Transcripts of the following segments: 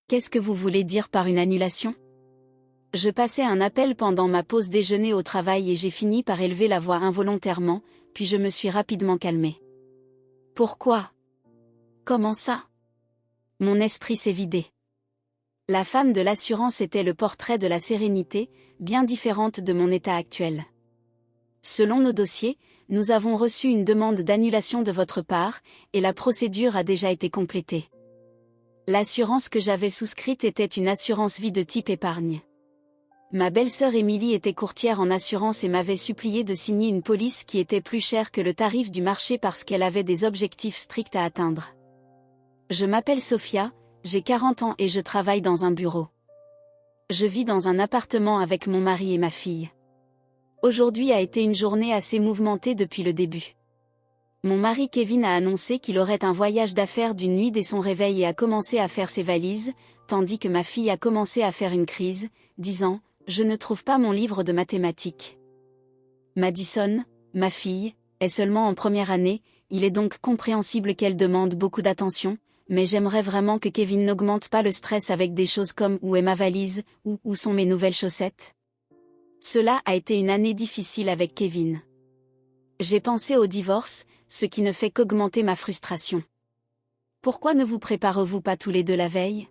Qu'est-ce que vous voulez dire par une annulation? Je passais un appel pendant ma pause déjeuner au travail et j'ai fini par élever la voix involontairement, puis je me suis rapidement calmée. Pourquoi? Comment ça? Mon esprit s'est vidé. La femme de l'assurance était le portrait de la sérénité, bien différente de mon état actuel. Selon nos dossiers, nous avons reçu une demande d'annulation de votre part, et la procédure a déjà été complétée. L'assurance que j'avais souscrite était une assurance vie de type épargne. Ma belle-sœur Émilie était courtière en assurance et m'avait supplié de signer une police qui était plus chère que le tarif du marché parce qu'elle avait des objectifs stricts à atteindre. Je m'appelle Sophia, j'ai 40 ans et je travaille dans un bureau. Je vis dans un appartement avec mon mari et ma fille. Aujourd'hui a été une journée assez mouvementée depuis le début. Mon mari Kevin a annoncé qu'il aurait un voyage d'affaires d'une nuit dès son réveil et a commencé à faire ses valises, tandis que ma fille a commencé à faire une crise, disant « Je ne trouve pas mon livre de mathématiques ». Madison, ma fille, est seulement en première année, il est donc compréhensible qu'elle demande beaucoup d'attention, mais j'aimerais vraiment que Kevin n'augmente pas le stress avec des choses comme « Où est ma valise ?» ou « Où sont mes nouvelles chaussettes ?» Cela a été une année difficile avec Kevin. J'ai pensé au divorce, ce qui ne fait qu'augmenter ma frustration. Pourquoi ne vous préparez-vous pas tous les deux la veille?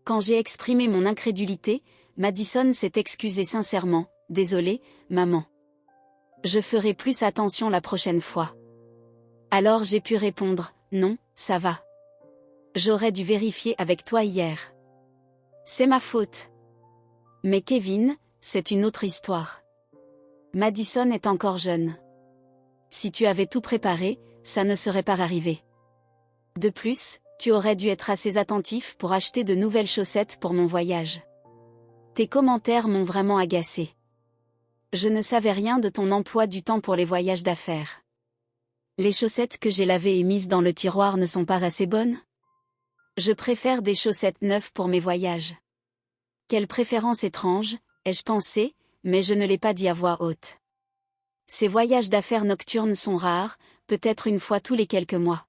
Quand j'ai exprimé mon incrédulité, Madison s'est excusée sincèrement. « Désolée, maman. Je ferai plus attention la prochaine fois. » Alors j'ai pu répondre « Non, ça va. J'aurais dû vérifier avec toi hier. C'est ma faute. » Mais Kevin, c'est une autre histoire. Madison est encore jeune. Si tu avais tout préparé, ça ne serait pas arrivé. De plus, tu aurais dû être assez attentif pour acheter de nouvelles chaussettes pour mon voyage. Tes commentaires m'ont vraiment agacé. Je ne savais rien de ton emploi du temps pour les voyages d'affaires. Les chaussettes que j'ai lavées et mises dans le tiroir ne sont pas assez bonnes? Je préfère des chaussettes neuves pour mes voyages. Quelle préférence étrange, ai-je pensé, mais je ne l'ai pas dit à voix haute. Ces voyages d'affaires nocturnes sont rares, peut-être une fois tous les quelques mois.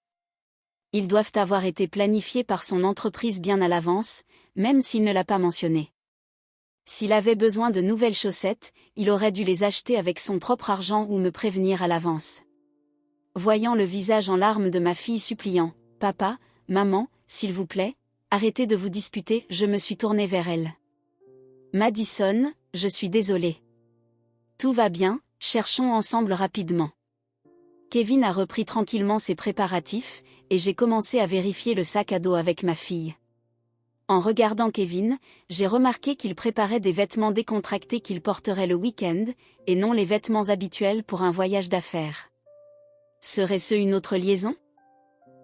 Ils doivent avoir été planifiés par son entreprise bien à l'avance, même s'il ne l'a pas mentionné. S'il avait besoin de nouvelles chaussettes, il aurait dû les acheter avec son propre argent ou me prévenir à l'avance. Voyant le visage en larmes de ma fille suppliant « Papa, maman, s'il vous plaît, arrêtez de vous disputer », je me suis tournée vers elle. « Madison, je suis désolée. Tout va bien, cherchons ensemble rapidement. » Kevin a repris tranquillement ses préparatifs, et j'ai commencé à vérifier le sac à dos avec ma fille. En regardant Kevin, j'ai remarqué qu'il préparait des vêtements décontractés qu'il porterait le week-end, et non les vêtements habituels pour un voyage d'affaires. Serait-ce une autre liaison?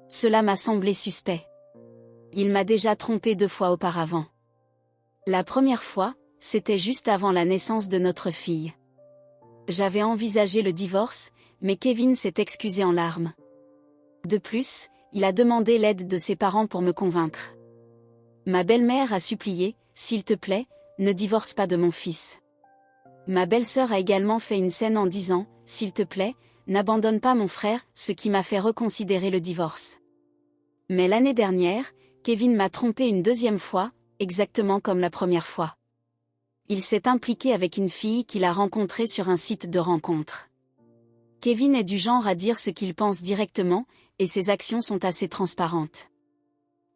Cela m'a semblé suspect. Il m'a déjà trompé 2 fois auparavant. La première fois, c'était juste avant la naissance de notre fille. J'avais envisagé le divorce, mais Kevin s'est excusé en larmes. De plus, il a demandé l'aide de ses parents pour me convaincre. Ma belle-mère a supplié, « S'il te plaît, ne divorce pas de mon fils. » Ma belle-sœur a également fait une scène en disant, « S'il te plaît, n'abandonne pas mon frère », ce qui m'a fait reconsidérer le divorce. Mais l'année dernière, Kevin m'a trompé une 2e fois, exactement comme la première fois. Il s'est impliqué avec une fille qu'il a rencontrée sur un site de rencontre. Kevin est du genre à dire ce qu'il pense directement, et ses actions sont assez transparentes.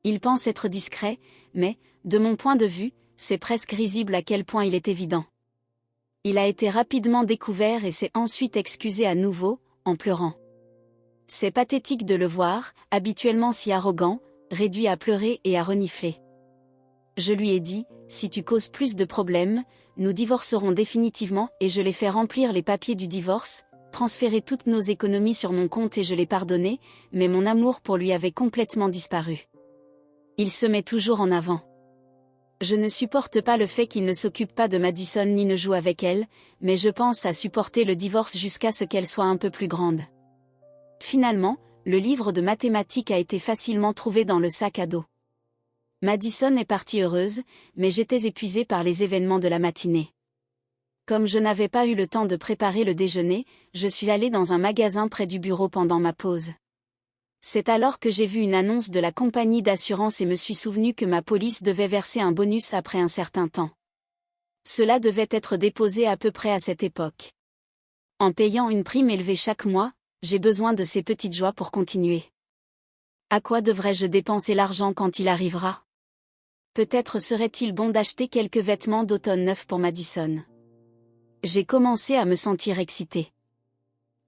Il pense être discret, mais, de mon point de vue, c'est presque risible à quel point il est évident. Il a été rapidement découvert et s'est ensuite excusé à nouveau, en pleurant. C'est pathétique de le voir, habituellement si arrogant, réduit à pleurer et à renifler. Je lui ai dit, « Si tu causes plus de problèmes, nous divorcerons définitivement » et je l'ai fait remplir les papiers du divorce, transférer toutes nos économies sur mon compte et je l'ai pardonné, mais mon amour pour lui avait complètement disparu. Il se met toujours en avant. Je ne supporte pas le fait qu'il ne s'occupe pas de Madison ni ne joue avec elle, mais je pense à supporter le divorce jusqu'à ce qu'elle soit un peu plus grande. Finalement, le livre de mathématiques a été facilement trouvé dans le sac à dos. Madison est partie heureuse, mais j'étais épuisée par les événements de la matinée. Comme je n'avais pas eu le temps de préparer le déjeuner, je suis allée dans un magasin près du bureau pendant ma pause. C'est alors que j'ai vu une annonce de la compagnie d'assurance et me suis souvenu que ma police devait verser un bonus après un certain temps. Cela devait être déposé à peu près à cette époque. En payant une prime élevée chaque mois, j'ai besoin de ces petites joies pour continuer. À quoi devrais-je dépenser l'argent quand il arrivera? Peut-être serait-il bon d'acheter quelques vêtements d'automne neufs pour Madison. J'ai commencé à me sentir excitée.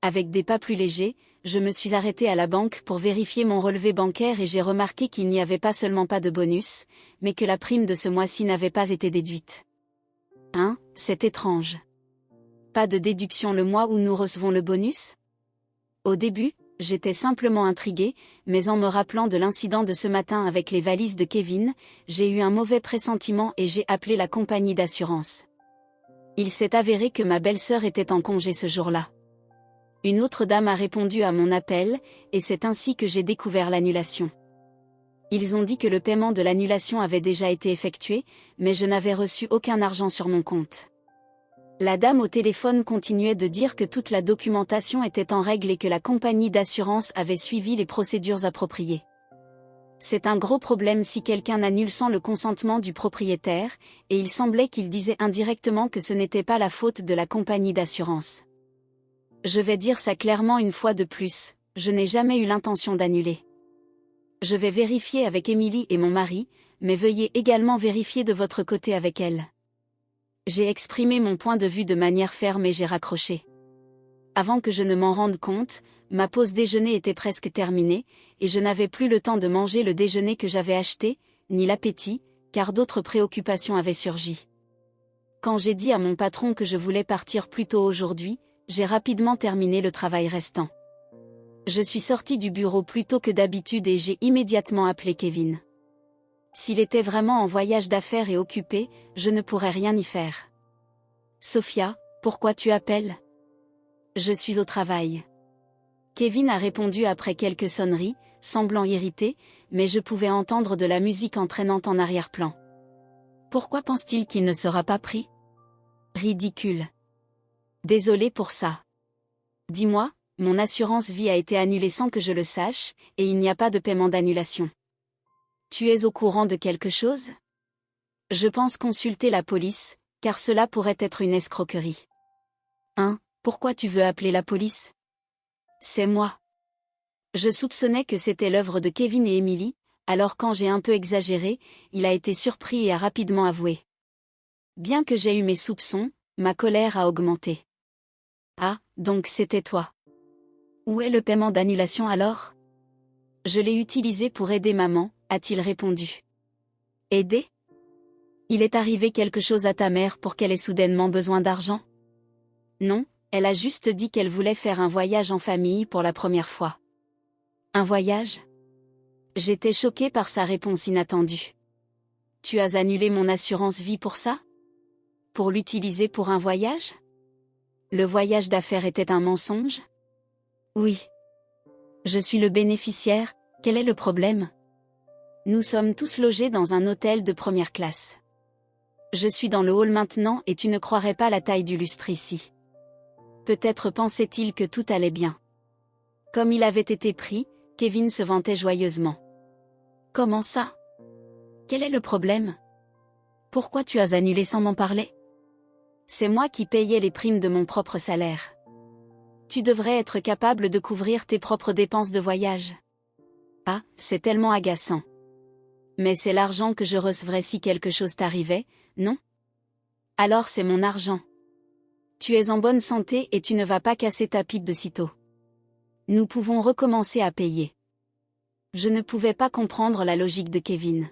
Avec des pas plus légers, je me suis arrêtée à la banque pour vérifier mon relevé bancaire et j'ai remarqué qu'il n'y avait pas seulement pas de bonus, mais que la prime de ce mois-ci n'avait pas été déduite. Hein, c'est étrange. Pas de déduction le mois où nous recevons le bonus? Au début, j'étais simplement intriguée, mais en me rappelant de l'incident de ce matin avec les valises de Kevin, j'ai eu un mauvais pressentiment et j'ai appelé la compagnie d'assurance. Il s'est avéré que ma belle-sœur était en congé ce jour-là. Une autre dame a répondu à mon appel, et c'est ainsi que j'ai découvert l'annulation. Ils ont dit que le paiement de l'annulation avait déjà été effectué, mais je n'avais reçu aucun argent sur mon compte. La dame au téléphone continuait de dire que toute la documentation était en règle et que la compagnie d'assurance avait suivi les procédures appropriées. C'est un gros problème si quelqu'un annule sans le consentement du propriétaire, et il semblait qu'il disait indirectement que ce n'était pas la faute de la compagnie d'assurance. Je vais dire ça clairement une fois de plus, je n'ai jamais eu l'intention d'annuler. Je vais vérifier avec Émilie et mon mari, mais veuillez également vérifier de votre côté avec elle. J'ai exprimé mon point de vue de manière ferme et j'ai raccroché. Avant que je ne m'en rende compte, ma pause déjeuner était presque terminée, et je n'avais plus le temps de manger le déjeuner que j'avais acheté, ni l'appétit, car d'autres préoccupations avaient surgi. Quand j'ai dit à mon patron que je voulais partir plus tôt aujourd'hui, j'ai rapidement terminé le travail restant. Je suis sortie du bureau plus tôt que d'habitude et j'ai immédiatement appelé Kevin. S'il était vraiment en voyage d'affaires et occupé, je ne pourrais rien y faire. Sophia, pourquoi tu appelles? Je suis au travail. Kevin a répondu après quelques sonneries, semblant irrité, mais je pouvais entendre de la musique entraînante en arrière-plan. Pourquoi pense-t-il qu'il ne sera pas pris? Ridicule. Désolé pour ça. Dis-moi, mon assurance vie a été annulée sans que je le sache, et il n'y a pas de paiement d'annulation. Tu es au courant de quelque chose? Je pense consulter la police, car cela pourrait être une escroquerie. Hein, pourquoi tu veux appeler la police? C'est moi. Je soupçonnais que c'était l'œuvre de Kevin et Emily, alors quand j'ai un peu exagéré, il a été surpris et a rapidement avoué. Bien que j'ai eu mes soupçons, ma colère a augmenté. Ah, donc c'était toi. Où est le paiement d'annulation alors? Je l'ai utilisé pour aider maman, a-t-il répondu. Aider? Il est arrivé quelque chose à ta mère pour qu'elle ait soudainement besoin d'argent? Non, elle a juste dit qu'elle voulait faire un voyage en famille pour la première fois. Un voyage? J'étais choquée par sa réponse inattendue. Tu as annulé mon assurance vie pour ça? Pour l'utiliser pour un voyage? Le voyage d'affaires était un mensonge? Oui. Je suis le bénéficiaire, quel est le problème? Nous sommes tous logés dans un hôtel de première classe. Je suis dans le hall maintenant et tu ne croirais pas la taille du lustre ici. Peut-être pensait-il que tout allait bien. Comme il avait été pris, Kevin se vantait joyeusement. Comment ça? Quel est le problème? Pourquoi tu as annulé sans m'en parler? C'est moi qui payais les primes de mon propre salaire. Tu devrais être capable de couvrir tes propres dépenses de voyage. Ah, c'est tellement agaçant. Mais c'est l'argent que je recevrais si quelque chose t'arrivait, non? Alors c'est mon argent. Tu es en bonne santé et tu ne vas pas casser ta pipe de sitôt. Nous pouvons recommencer à payer. Je ne pouvais pas comprendre la logique de Kevin.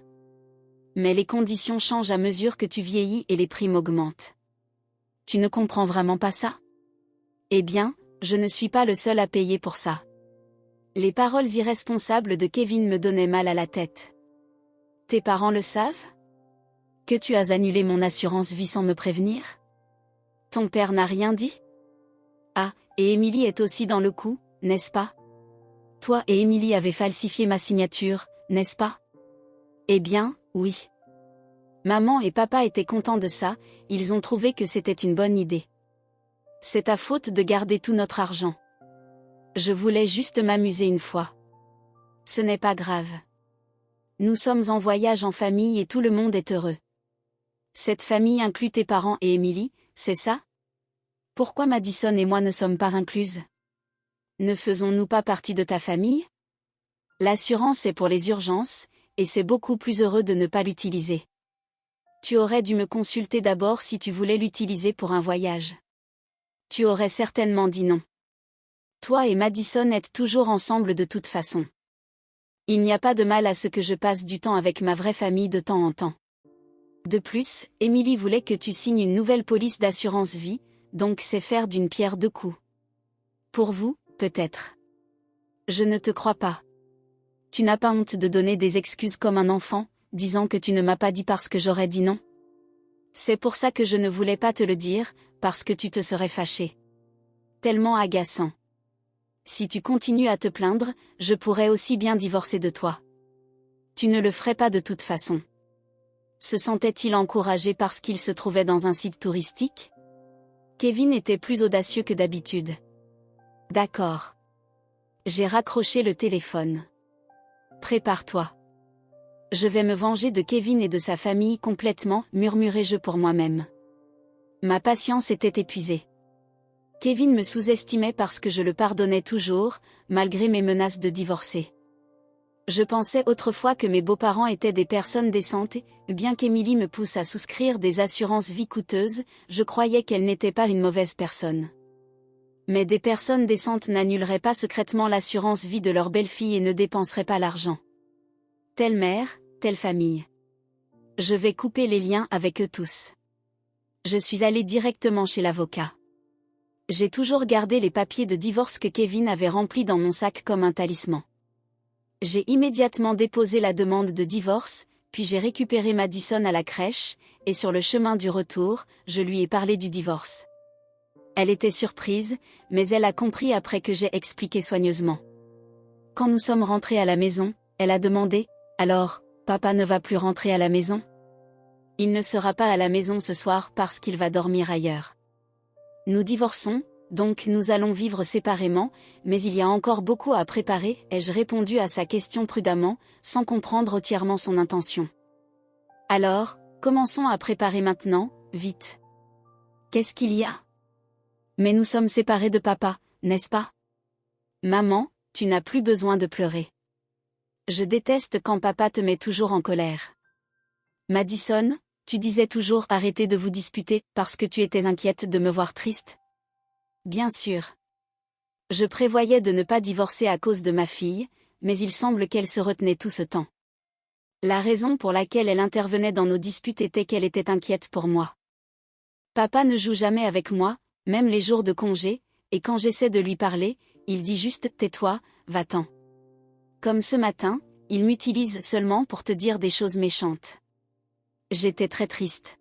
Mais les conditions changent à mesure que tu vieillis et les primes augmentent. Tu ne comprends vraiment pas ça? Eh bien, je ne suis pas le seul à payer pour ça. Les paroles irresponsables de Kevin me donnaient mal à la tête. Tes parents le savent? Que tu as annulé mon assurance vie sans me prévenir? Ton père n'a rien dit? Ah, et Émilie est aussi dans le coup, n'est-ce pas? Toi et Émilie avez falsifié ma signature, n'est-ce pas? Eh bien, oui. Maman et papa étaient contents de ça, ils ont trouvé que c'était une bonne idée. C'est ta faute de garder tout notre argent. Je voulais juste m'amuser une fois. Ce n'est pas grave. Nous sommes en voyage en famille et tout le monde est heureux. Cette famille inclut tes parents et Emily, c'est ça? Pourquoi Madison et moi ne sommes pas incluses? Ne faisons-nous pas partie de ta famille? L'assurance est pour les urgences, et c'est beaucoup plus heureux de ne pas l'utiliser. Tu aurais dû me consulter d'abord si tu voulais l'utiliser pour un voyage. Tu aurais certainement dit non. Toi et Madison êtes toujours ensemble de toute façon. Il n'y a pas de mal à ce que je passe du temps avec ma vraie famille de temps en temps. De plus, Emily voulait que tu signes une nouvelle police d'assurance vie, donc c'est faire d'une pierre deux coups. Pour vous, peut-être. Je ne te crois pas. Tu n'as pas honte de donner des excuses comme un enfant, disant que tu ne m'as pas dit parce que j'aurais dit non? C'est pour ça que je ne voulais pas te le dire, parce que tu te serais fâché. Tellement agaçant. Si tu continues à te plaindre, je pourrais aussi bien divorcer de toi. Tu ne le ferais pas de toute façon. Se sentait-il encouragé parce qu'il se trouvait dans un site touristique? Kevin était plus audacieux que d'habitude. D'accord. J'ai raccroché le téléphone. Prépare-toi. Je vais me venger de Kevin et de sa famille complètement, murmurai-je pour moi-même. Ma patience était épuisée. Kevin me sous-estimait parce que je le pardonnais toujours, malgré mes menaces de divorcer. Je pensais autrefois que mes beaux-parents étaient des personnes décentes et, bien qu'Emily me pousse à souscrire des assurances vie coûteuses, je croyais qu'elle n'était pas une mauvaise personne. Mais des personnes décentes n'annuleraient pas secrètement l'assurance vie de leur belle-fille et ne dépenseraient pas l'argent. Telle mère, telle famille. Je vais couper les liens avec eux tous. Je suis allée directement chez l'avocat. J'ai toujours gardé les papiers de divorce que Kevin avait remplis dans mon sac comme un talisman. J'ai immédiatement déposé la demande de divorce, puis j'ai récupéré Madison à la crèche, et sur le chemin du retour, je lui ai parlé du divorce. Elle était surprise, mais elle a compris après que j'ai expliqué soigneusement. Quand nous sommes rentrés à la maison, elle a demandé « Alors, papa ne va plus rentrer à la maison ?» Il ne sera pas à la maison ce soir parce qu'il va dormir ailleurs. Nous divorçons, donc nous allons vivre séparément, mais il y a encore beaucoup à préparer, ai-je répondu à sa question prudemment, sans comprendre entièrement son intention. Alors, commençons à préparer maintenant, vite. Qu'est-ce qu'il y a? Mais nous sommes séparés de papa, n'est-ce pas? Maman, tu n'as plus besoin de pleurer. Je déteste quand papa te met toujours en colère. Madison, tu disais toujours arrêtez de vous disputer parce que tu étais inquiète de me voir triste. Bien sûr. Je prévoyais de ne pas divorcer à cause de ma fille, mais il semble qu'elle se retenait tout ce temps. La raison pour laquelle elle intervenait dans nos disputes était qu'elle était inquiète pour moi. Papa ne joue jamais avec moi, même les jours de congé, et quand j'essaie de lui parler, il dit juste « tais-toi, va-t'en ». Comme ce matin, il m'utilise seulement pour te dire des choses méchantes. J'étais très triste.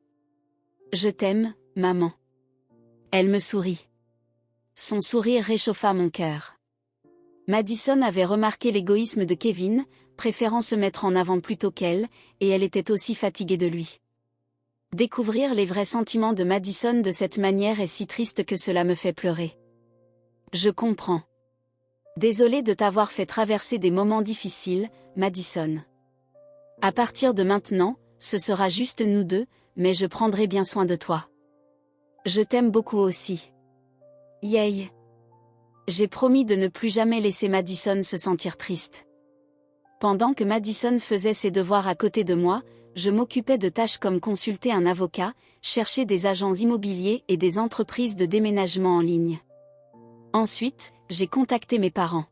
Je t'aime, maman. Elle me sourit. Son sourire réchauffa mon cœur. Madison avait remarqué l'égoïsme de Kevin, préférant se mettre en avant plutôt qu'elle, et elle était aussi fatiguée de lui. Découvrir les vrais sentiments de Madison de cette manière est si triste que cela me fait pleurer. Je comprends. Désolée de t'avoir fait traverser des moments difficiles, Madison. À partir de maintenant, ce sera juste nous deux, mais je prendrai bien soin de toi. Je t'aime beaucoup aussi. Yay. J'ai promis de ne plus jamais laisser Madison se sentir triste. Pendant que Madison faisait ses devoirs à côté de moi, je m'occupais de tâches comme consulter un avocat, chercher des agents immobiliers et des entreprises de déménagement en ligne. Ensuite, j'ai contacté mes parents.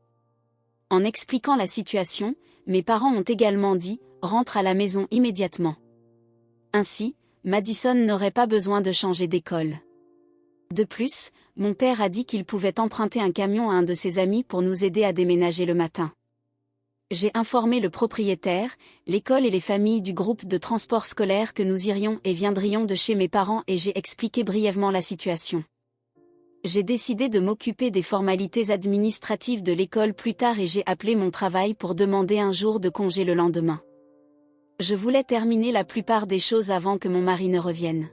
En expliquant la situation, mes parents ont également dit « rentre à la maison immédiatement ». Ainsi, Madison n'aurait pas besoin de changer d'école. De plus, mon père a dit qu'il pouvait emprunter un camion à un de ses amis pour nous aider à déménager le matin. J'ai informé le propriétaire, l'école et les familles du groupe de transport scolaire que nous irions et viendrions de chez mes parents et j'ai expliqué brièvement la situation. J'ai décidé de m'occuper des formalités administratives de l'école plus tard et j'ai appelé mon travail pour demander un jour de congé le lendemain. Je voulais terminer la plupart des choses avant que mon mari ne revienne.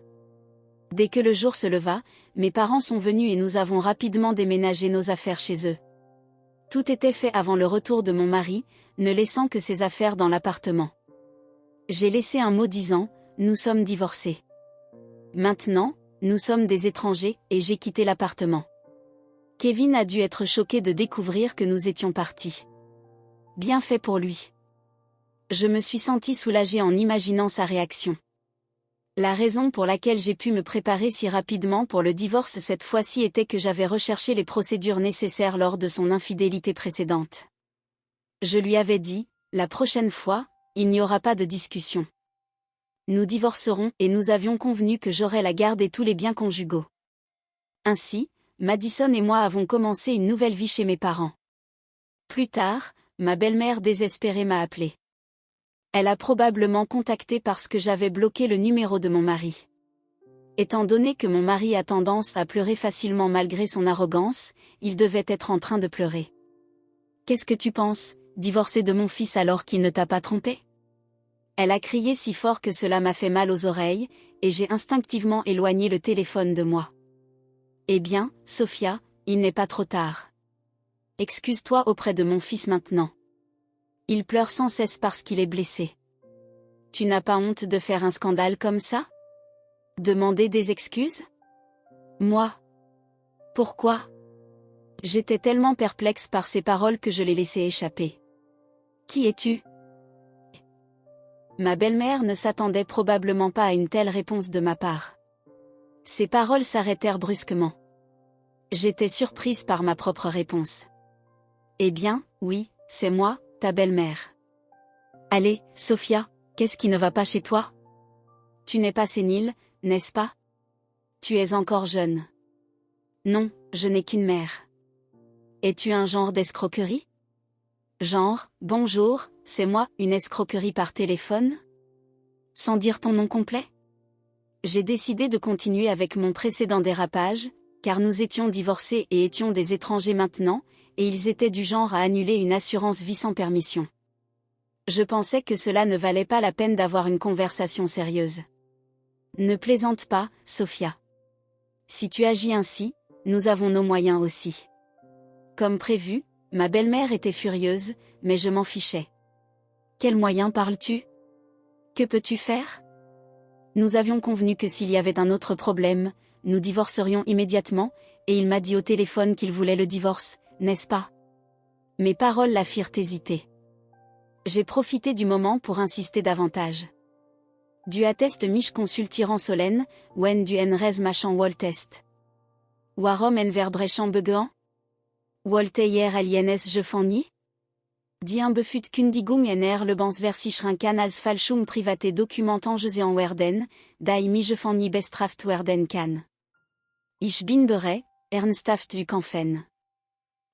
Dès que le jour se leva, mes parents sont venus et nous avons rapidement déménagé nos affaires chez eux. Tout était fait avant le retour de mon mari, ne laissant que ses affaires dans l'appartement. J'ai laissé un mot disant « Nous sommes divorcés. Maintenant, nous sommes des étrangers et j'ai quitté l'appartement. » Kevin a dû être choqué de découvrir que nous étions partis. Bien fait pour lui. Je me suis sentie soulagée en imaginant sa réaction. La raison pour laquelle j'ai pu me préparer si rapidement pour le divorce cette fois-ci était que j'avais recherché les procédures nécessaires lors de son infidélité précédente. Je lui avais dit, la prochaine fois, il n'y aura pas de discussion. Nous divorcerons et nous avions convenu que j'aurais la garde et tous les biens conjugaux. Ainsi, Madison et moi avons commencé une nouvelle vie chez mes parents. Plus tard, ma belle-mère désespérée m'a appelé. Elle a probablement contacté parce que j'avais bloqué le numéro de mon mari. Étant donné que mon mari a tendance à pleurer facilement malgré son arrogance, il devait être en train de pleurer. « Qu'est-ce que tu penses, divorcer de mon fils alors qu'il ne t'a pas trompé ?» Elle a crié si fort que cela m'a fait mal aux oreilles, et j'ai instinctivement éloigné le téléphone de moi. « Eh bien, Sophia, il n'est pas trop tard. Excuse-toi auprès de mon fils maintenant. Il pleure sans cesse parce qu'il est blessé. Tu n'as pas honte de faire un scandale comme ça? Demander des excuses? Moi? Pourquoi? J'étais tellement perplexe par ces paroles que je les laissais échapper. Qui es-tu? Ma belle-mère ne s'attendait probablement pas à une telle réponse de ma part. Ses paroles s'arrêtèrent brusquement. J'étais surprise par ma propre réponse. Eh bien, oui, c'est moi, ta belle-mère. Allez, Sophia, qu'est-ce qui ne va pas chez toi? Tu n'es pas sénile, n'est-ce pas? Tu es encore jeune. Non, je n'ai qu'une mère. Es-tu un genre d'escroquerie? Genre, bonjour, c'est moi, une escroquerie par téléphone? Sans dire ton nom complet? J'ai décidé de continuer avec mon précédent dérapage, car nous étions divorcés et étions des étrangers maintenant, et ils étaient du genre à annuler une assurance vie sans permission. Je pensais que cela ne valait pas la peine d'avoir une conversation sérieuse. Ne plaisante pas, Sophia. Si tu agis ainsi, nous avons nos moyens aussi. Comme prévu, ma belle-mère était furieuse, mais je m'en fichais. Quels moyens parles-tu? Que peux-tu faire? Nous avions convenu que s'il y avait un autre problème, nous divorcerions immédiatement, et il m'a dit au téléphone qu'il voulait le divorce, n'est-ce pas? Mes paroles la firent hésiter. J'ai profité du moment pour insister davantage. Du attest mich consultiran solen, wenn du en res machan woltest. Warum en verbrechen begean? Wollte hier aliens je fanny? Die Befut Kundigung en Lebensversichern kann als Falschung private Dokumentangesehen werden, die mich fanny bestraft werden kann. Ich bin bereit, ernsthaft du kämpfen.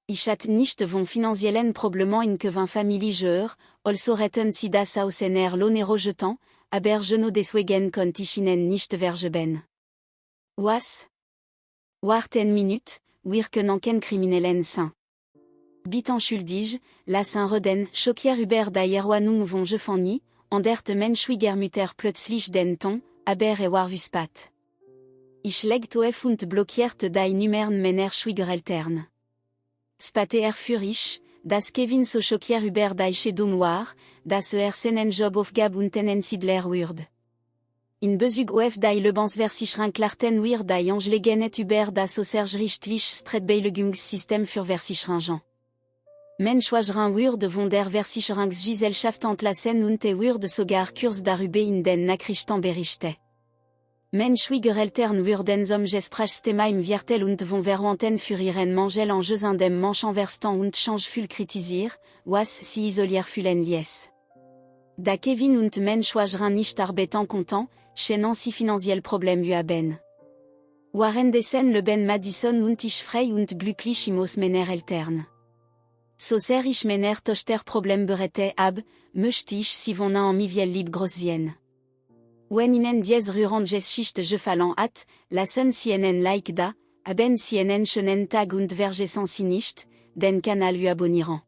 Ich hat nicht von finanziellen Problemen in Kevin Familie also retten sie das aus Lonero jetant, aber je deswegen konnte ich ihnen nicht vergeben. Was? Warten Minute, wir können Kriminellen sein. Bitan schuldig, la Reden, Schokier über die Erwarnung von je fanny, andert Menschwigermutter plötzlich den Ton, aber war wuspat. Ich legte auf und blockiert die Nummern meiner Schwiegereltern. Spater furisch, das Kevin so Schokier über die Scheidung war, das seinen Job aufgab und einen Sidler wird. In Bezug auf die Lebensversicherung klarten wir die Angelegenheit über das außergerichtliche Streitbeilegungssystem für Versicherungen. Menschwageren wird von der Versicherungsgesellschaft entlassen und wird sogar Kurs darüber in den Nachrichten berichtet. Menschwigereltern würden zum Gesprächsthema im Viertel und von Verwandten für ihren Mangel Enjeux in dem Menschenverstand und Change kritisiert, was sie isoliert fühlen ließ. Da Kevin und Menschwageren nicht arbeiten konnten, scheinen sie finanziell Probleme haben. Waren dessen Leben Madison und ich frei und glücklich im Haus meiner Eltern. So sehr ich meiner Tochter Problem berette ab, möchte ich sie von en miviel lieb großsehen. Wenn ihnen dies rührendes Schicht gefallen hat, lassen sie ihnen like da, haben sie einen schönen Tag und vergessen sie nicht, den Kanal abonnieren.